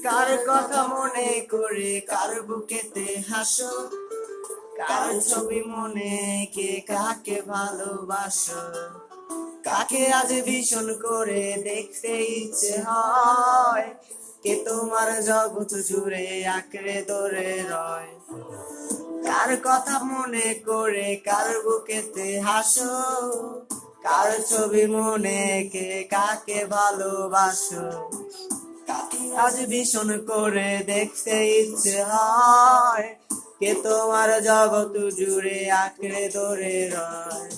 কার কথা মনে করে কার বুকেতে হাসো, কার ছবি মনে কে কাকে ভালোবাসো, কাকে আজ ভীষণ করে দেখতে ইচ্ছে হয়, কে তোমার জগৎ জুড়ে আঁকড়ে ধরে রয়। কার কথা মনে করে কার বুকেতে হাসো, কার ছবি মনে কে কাকে ভালোবাসো, কাকে আজ ভীষণ করে দেখতে ইচ্ছে হয়, কে তোমার জগৎ জুড়ে আঁকড়ে ধরে রয়।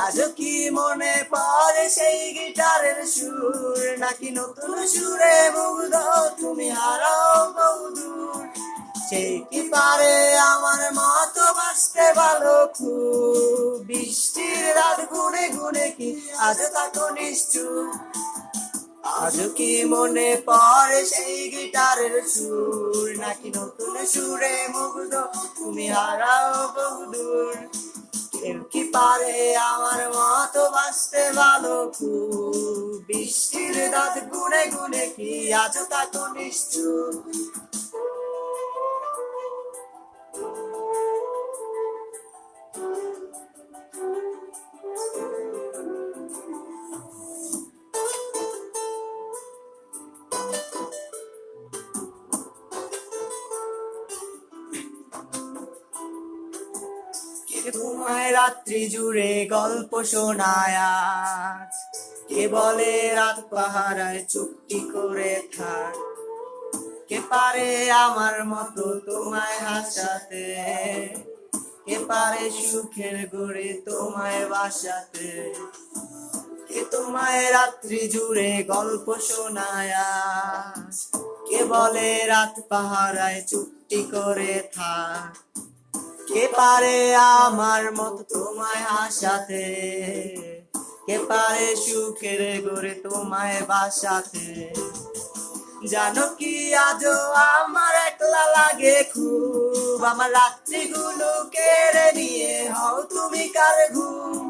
আজও কি মনে পড়ে সেই গিটারের সুর, নাকি নতুন সুরে মুগ্ধ তুমি হারাও বহুদূর? সেই কি পারে আমার মতো বাঁচতে ভালো খুব, বৃষ্টির রাত গুনে গুনে কি আজও থাকো নিশ্চুপ? আজও কি মনে পড়ে সেই গিটারের সুর, নাকি নতুন সুরে মুগ্ধ তুমি হারাও বহুদূর? কেউ কি পারে আমার মতো বাঁচতে ভালো খুব, বৃষ্টির রাত গুনে গুনে কি আজও থাকো নিশ্চুপ? কে তোমায় রাত্রি জুড়ে গল্প শোনায় আজ, কে বলে রাত পাহারায় চুক্তি করে থাক, কে পারে আমার মতো তোমায় হাসাতে, কে পারে সুখের গড়ে তোমায় বাসাতে, কে তোমায় রাত্রি জুড়ে গল্প শোনায় আজ, কে বলে রাত পাহারায় চুক্তি করে থাক, কে পারে আমার মতো তোমায় হাসাতে, কে পারে সুখের গড়ে তোমায় বাসাতে? জানো কি আজও আমার একলা লাগে খুব, আমার রাত্রিগুলো কেড়ে নিয়ে হও তুমি কার ঘুম?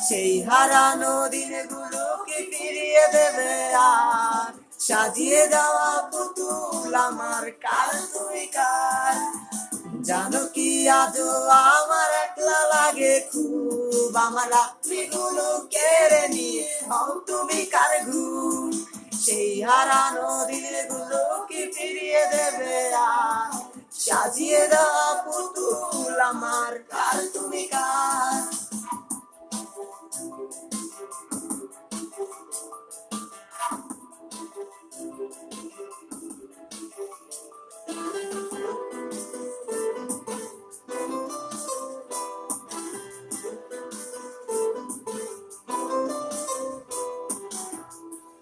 সেই হারানো দিনগুলোকে ফিরিয়ে দেবে আর, সাজিয়ে দেওয়া পুতুল আমার কার তুমি কার? জানো কি আজও আমার একলা লাগে খুব, আমার রাত্রিগুলো কেড়ে নিয়ে হও তুমি কার ঘুম? সেই হারানো দিনগুলো কি ফিরিয়ে দেবে আর, সাজিয়ে দেওয়া পুতুল আমার কার তুমি কার?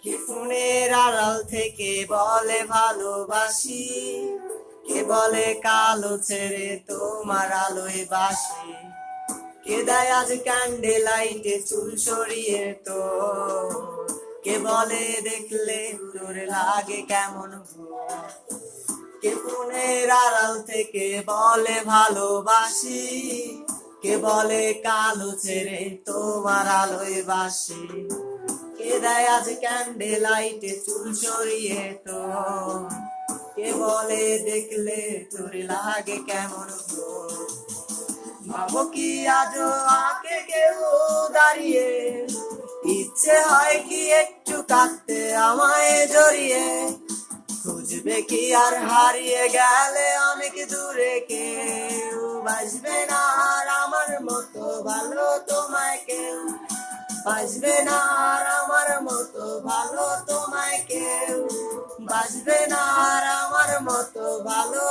কে ফোনের আড়াল থেকে বলে ভালোবাসি, কে বলে কালো ছেড়ে তোমার আলোয় বাসি, কে দেয় আজ ক্যান্ডেল লাইটে চুল সরিয়ে তো, কে বলে দেখলে তোর লাগে কেমন ভোর? কে ফোনের আড়াল থেকে বলে ভালোবাসি, কে বলে কালো ছেড়ে তোমার আলোয় বাসি, কে দেয় আজ ক্যান্ডেল লাইটে চুল সরিয়ে তো, কে বলে দেখলে তোর লাগে কেমন ভোর? ভাবো কি আজও আঁকে কেউ দাঁড়িয়ে, ইচ্ছে হয় কি একটু কাঁদতে আমায় জড়িয়ে, খুঁজবে কি আর হারিয়ে গেলে অনেক দূরে কেউ বাসবে না আর আমার মতো ভালো তোমায় কেউ, বাসবে না আর আমার মতো ভালো তোমায় কেউ, বাসবে না আর আমার মতো ভালো